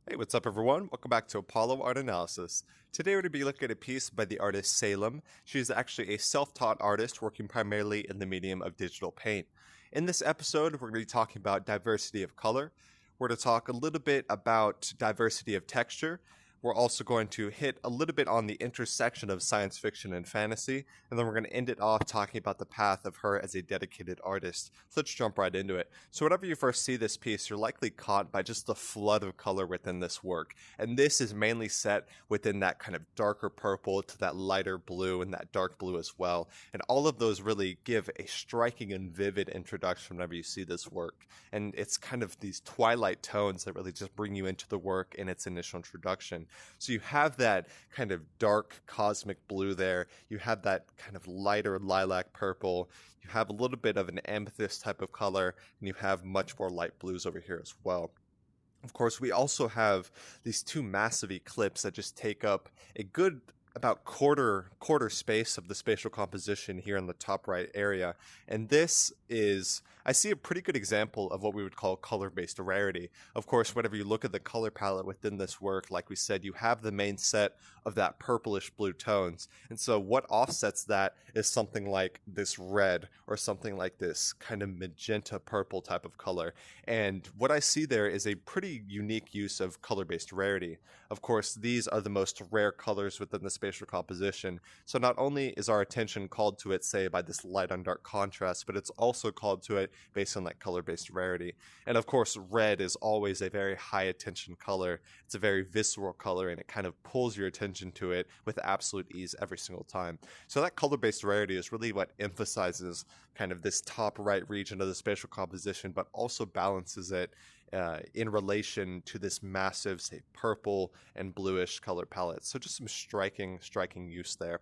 Hey, what's up everyone? Welcome back to Apollo Art Analysis. Today we're going to be looking at a piece by the artist Salem. She's actually a self-taught artist working primarily in the medium of digital paint. In this episode, we're going to be talking about diversity of color. We're going to talk a little bit about diversity of texture. We're also going to hit a little bit on the intersection of science fiction and fantasy, and then we're going to end it off talking about the path of her as a dedicated artist. So let's jump right into it. So whenever you first see this piece, you're likely caught by just the flood of color within this work. And this is mainly set within that kind of darker purple to that lighter blue and that dark blue as well. And all of those really give a striking and vivid introduction whenever you see this work. And it's kind of these twilight tones that really just bring you into the work in its initial introduction. So you have that kind of dark cosmic blue there. You have that kind of lighter lilac purple. You have a little bit of an amethyst type of color, and you have much more light blues over here as well. Of course, we also have these two massive eclipses that just take up a good about quarter space of the spatial composition here in the top right area. And this is, I see a pretty good example of what we would call color-based rarity. Of course, whenever you look at the color palette within this work, like we said, you have the main set of that purplish blue tones. And so what offsets that is something like this red or something like this kind of magenta purple type of color. And what I see there is a pretty unique use of color-based rarity. Of course, these are the most rare colors within the spatial composition. So not only is our attention called to it, say, by this light on dark contrast, but it's also called to it based on that color-based rarity. And of course, red is always a very high attention color. It's a very visceral color, and it kind of pulls your attention to it with absolute ease every single time. So that color-based rarity is really what emphasizes kind of this top right region of the spatial composition, but also balances it in relation to this massive, say, purple and bluish color palette. So just some striking use there.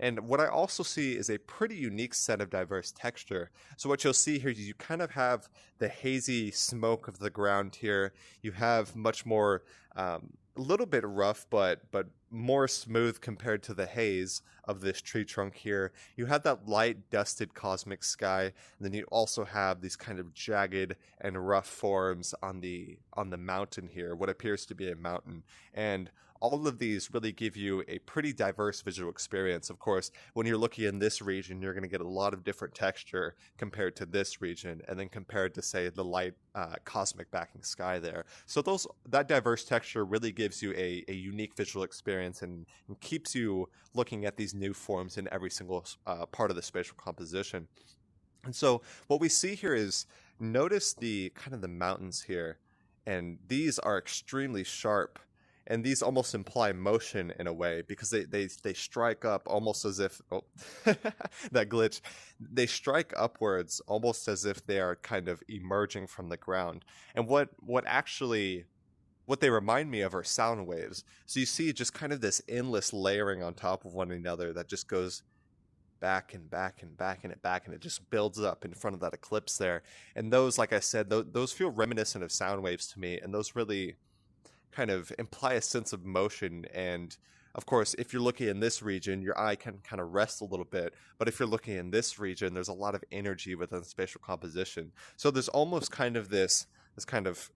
And what I also see is a pretty unique set of diverse texture. So what you'll see here is you kind of have the hazy smoke of the ground here. You have much more, a little bit rough, but more smooth compared to the haze of this tree trunk here. You have that light dusted cosmic sky, and then you also have these kind of jagged and rough forms on the mountain here, what appears to be a mountain. And all of these really give you a pretty diverse visual experience. Of course, when you're looking in this region, you're going to get a lot of different texture compared to this region, and then compared to, say, the light cosmic backing sky there. So that diverse texture really gives you a unique visual experience and keeps you looking at these new forms in every single part of the spatial composition. And so what we see here is, notice the kind of the mountains here, and these are extremely sharp. And these almost imply motion in a way, because they strike up almost as if, oh, that glitch, they strike upwards almost as if they are kind of emerging from the ground. And what they remind me of are sound waves. So you see just kind of this endless layering on top of one another that just goes back and back and back and back, and it just builds up in front of that eclipse there. And those, like I said, those feel reminiscent of sound waves to me, and those really kind of imply a sense of motion. And of course, if you're looking in this region, your eye can kind of rest a little bit, but if you're looking in this region, there's a lot of energy within the spatial composition. So there's almost kind of this kind of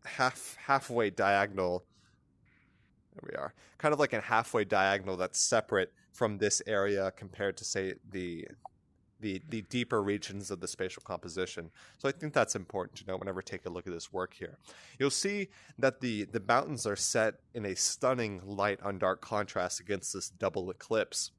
halfway diagonal. There we are, kind of like a halfway diagonal that's separate from this area compared to, say, the deeper regions of the spatial composition. So I think that's important to know whenever take a look at this work here. You'll see that the mountains are set in a stunning light on dark contrast against this double eclipse.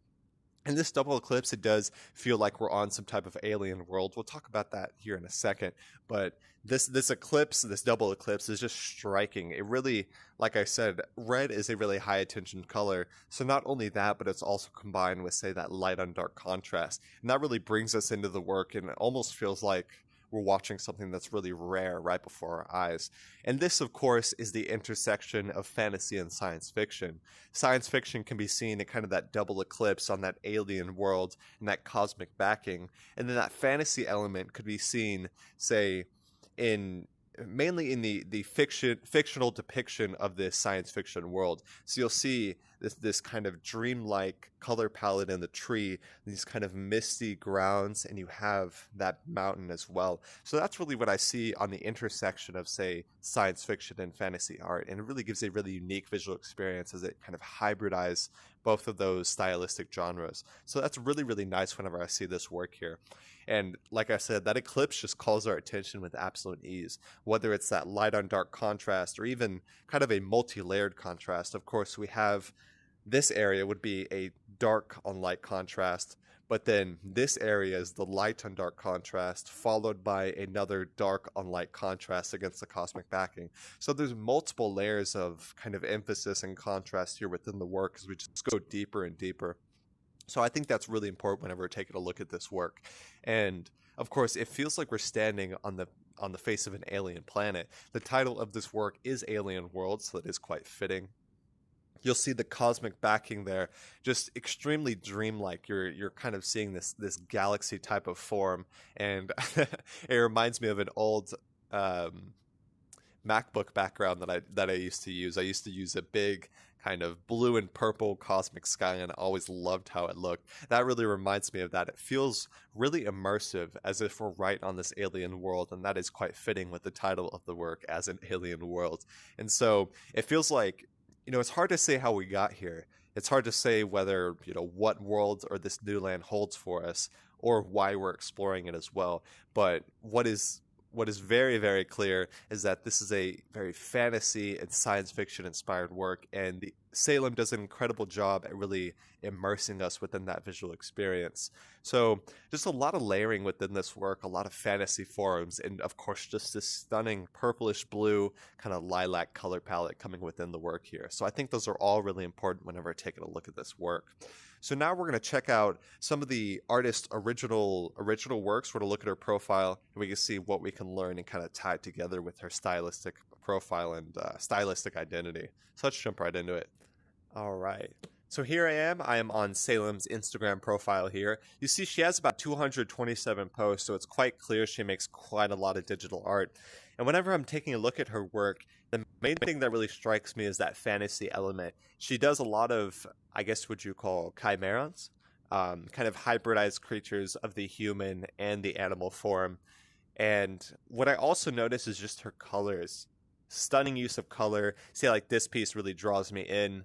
And this double eclipse, it does feel like we're on some type of alien world. We'll talk about that here in a second. But this eclipse, this double eclipse, is just striking. It really, like I said, red is a really high attention color. So not only that, but it's also combined with, say, that light on dark contrast. And that really brings us into the work, and it almost feels like we're watching something that's really rare right before our eyes. And this, of course, is the intersection of fantasy and science fiction. Science fiction can be seen in kind of that double eclipse on that alien world and that cosmic backing. And then that fantasy element could be seen, say, mainly in the fictional depiction of this science fiction world. So you'll see this kind of dreamlike color palette in the tree, these kind of misty grounds, and you have that mountain as well. So that's really what I see on the intersection of, say, science fiction and fantasy art, and it really gives a really unique visual experience as it kind of hybridizes both of those stylistic genres. So that's really, really nice whenever I see this work here. And like I said, that eclipse just calls our attention with absolute ease, whether it's that light on dark contrast or even kind of a multi-layered contrast. Of course, we have this area would be a dark on light contrast, but then this area is the light on dark contrast followed by another dark on light contrast against the cosmic backing. So there's multiple layers of kind of emphasis and contrast here within the work as we just go deeper and deeper. So I think that's really important whenever we're taking a look at this work. And of course, it feels like we're standing on the face of an alien planet. The title of this work is Alien World, so it is quite fitting. You'll see the cosmic backing there, just extremely dreamlike. You're kind of seeing this galaxy type of form, and it reminds me of an old MacBook background that I used to use. I used to use a big kind of blue and purple cosmic sky, and I always loved how it looked. That really reminds me of that. It feels really immersive, as if we're right on this alien world, and that is quite fitting with the title of the work as an alien world. And so it feels like, it's hard to say how we got here. It's hard to say whether, what world or this new land holds for us, or why we're exploring it as well. But what is very, very clear is that this is a very fantasy and science fiction inspired work, and Salem does an incredible job at really immersing us within that visual experience. So just a lot of layering within this work, a lot of fantasy forms, and of course just this stunning purplish blue kind of lilac color palette coming within the work here. So I think those are all really important whenever taking a look at this work. So now we're going to check out some of the artist's original works. We're going to look at her profile, and we can see what we can learn and kind of tie it together with her stylistic profile and stylistic identity. So let's jump right into it. All right. So here I am on Salem's Instagram profile here. You see she has about 227 posts, so it's quite clear she makes quite a lot of digital art. And whenever I'm taking a look at her work, the main thing that really strikes me is that fantasy element. She does a lot of, I guess what you call chimerons, kind of hybridized creatures of the human and the animal form. And what I also notice is just her colors. Stunning use of color. See, like this piece really draws me in.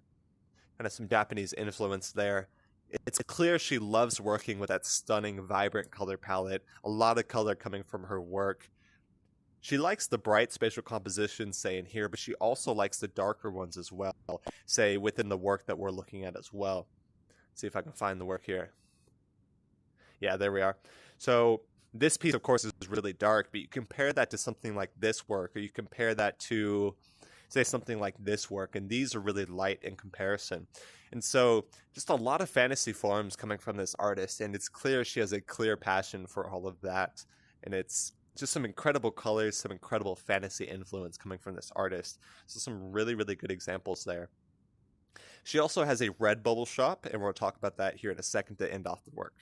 Kind of some Japanese influence there. It's clear she loves working with that stunning, vibrant color palette. A lot of color coming from her work. She likes the bright spatial compositions, say, in here, but she also likes the darker ones as well, say, within the work that we're looking at as well. Let's see if I can find the work here. Yeah, there we are. So this piece, of course, is really dark, but you compare that to something like this work, or you compare that to, say, something like this work, and these are really light in comparison. And so just a lot of fantasy forms coming from this artist, and it's clear she has a clear passion for all of that. And it's just some incredible colors, some incredible fantasy influence coming from this artist. So some really, really good examples there. She also has a Redbubble shop, and we'll talk about that here in a second to end off the work.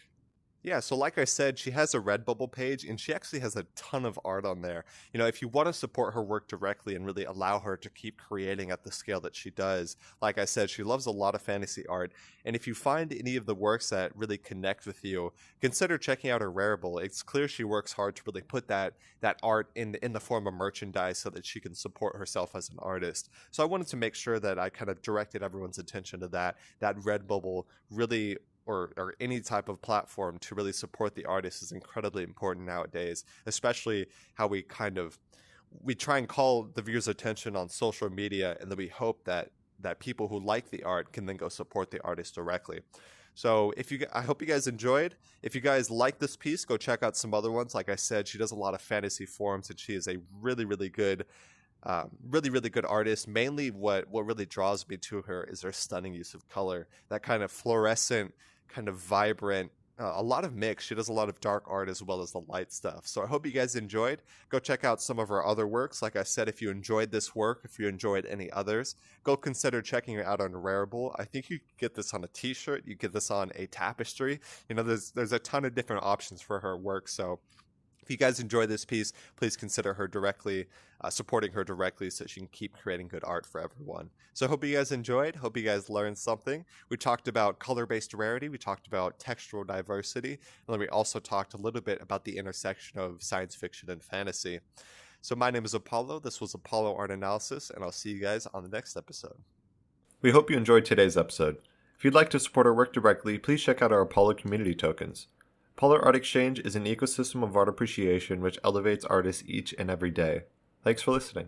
Yeah, so like I said, she has a Redbubble page, and she actually has a ton of art on there. If you want to support her work directly and really allow her to keep creating at the scale that she does, like I said, she loves a lot of fantasy art. And if you find any of the works that really connect with you, consider checking out her Rarible. It's clear she works hard to really put that art in the form of merchandise so that she can support herself as an artist. So I wanted to make sure that I kind of directed everyone's attention to that Redbubble really, or any type of platform to really support the artist is incredibly important nowadays, especially how we try and call the viewers' attention on social media, and then we hope that people who like the art can then go support the artist directly. So I hope you guys enjoyed. If you guys like this piece, go check out some other ones. Like I said, she does a lot of fantasy forms, and she is a really, really good really, really good artist. Mainly what really draws me to her is her stunning use of color, that kind of fluorescent, kind of vibrant, a lot of mix. She does a lot of dark art as well as the light stuff. So I hope you guys enjoyed. Go check out some of her other works. Like I said, if you enjoyed this work, if you enjoyed any others, go consider checking it out on Rarible. I think you could get this on a t-shirt. You get this on a tapestry. There's a ton of different options for her work. So If you guys enjoy this piece, please consider supporting her directly so she can keep creating good art for everyone. So I hope you guys enjoyed. Hope you guys learned something. We talked about color-based rarity. We talked about textual diversity. And then we also talked a little bit about the intersection of science fiction and fantasy. So my name is Apollo. This was Apollo Art Analysis, and I'll see you guys on the next episode. We hope you enjoyed today's episode. If you'd like to support our work directly, please check out our Apollo community tokens. Apollo Art Exchange is an ecosystem of art appreciation which elevates artists each and every day. Thanks for listening.